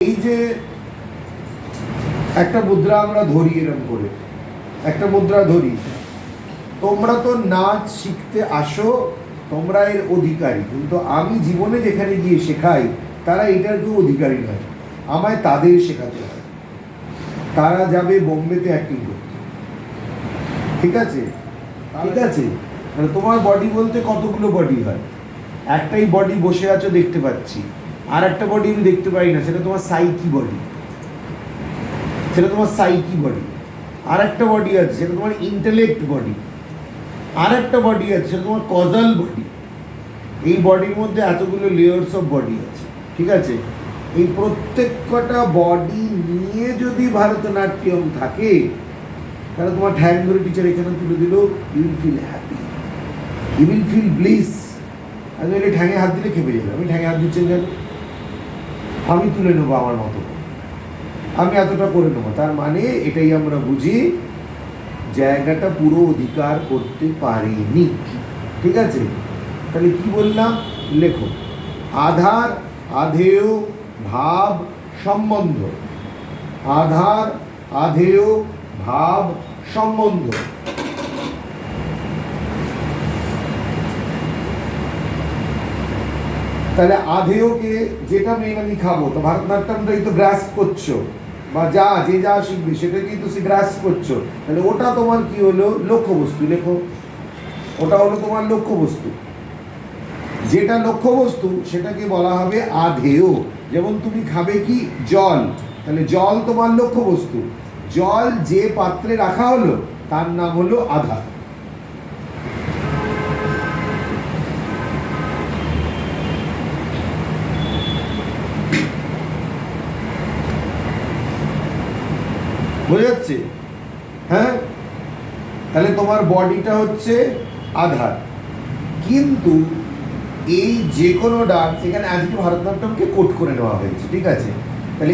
এই যে একটা মুদ্রা আমরা ধরি, এরকম করে একটা মুদ্রা ধরি, তোমরা তো নাচ শিখতে আসো, তোমরা এর অধিকারী, কিন্তু আমি জীবনে যেখানে গিয়ে শেখাই তারা এটার কেউ অধিকারী নয়, আমায় তাদের শেখাতে হয়। তারা যাবে বোম্বেতে অ্যাক্টিং করতে, ঠিক আছে? ঠিক আছে, মানে তোমার বডি বলতে কতগুলো বডি হয়? একটাই বডি বসে আছো দেখতে পাচ্ছি, আর একটা বডি আমি দেখতে পাই না, সেটা তোমার সাইকি বডি, সেটা তোমার সাইকি বডি। আর একটা বডি আছে সেটা তোমার ইন্টেলেক্ট বডি, আর একটা বডি আছে সেটা তোমার কজাল বডি। এই বডির মধ্যে এতগুলো লেয়ার্স অফ বডি আছে, ঠিক আছে? এই প্রত্যেকটা বডি নিয়ে যদি ভারতনাট্যম থাকে, তাহলে তোমার ঠ্যাং ধরে টিচার এখানে তুলে দিল, you will feel happy, you will feel bliss. আমি এটা ঠ্যাঙে হাত দিলে খেপে যাবে, আমি ঠ্যাঙে হাত দিচ্ছেন কেন? আমি তুলে নেবো আমার মতো, আমি এতটা করে নেবো। তার মানে এটাই আমরা বুঝি, জায়গাটা পুরো অধিকার করতে পারেনি, ঠিক আছে? তাহলে কি বললাম? লেখো, আধার, আধেয়, ভাব, সম্বন্ধ। আধার, আধেয়, ভাব, সম্বন্ধ। তাহলে আধেয়কে, যেটা মেন আমি খাবো, তো ভারতনাট্যমটাই তো গ্রাস করছো, বা যে যা শিখবে সেটাকেই তো সে গ্রাস করছো, তাহলে ওটা তোমার কি হলো? লক্ষ্যবস্তু। লেখো, ওটা হলো তোমার লক্ষ্যবস্তু। যেটা লক্ষ্যবস্তু সেটাকে বলা হবে আধেয়। যেমন তুমি খাবে কি? জল, তাহলে জল তোমার লক্ষ্যবস্তু। জল যে পাত্রে রাখা হলো তার নাম হলো আধার। বোঝা যাচ্ছে? হ্যাঁ, তাহলে তোমার বডিটা হচ্ছে আধার, কিন্তু এই যে কোনো ডান্স এখানে আজকে ভারতনাট্যমকে কোট করে নেওয়া হয়েছে, ঠিক আছে? তাহলে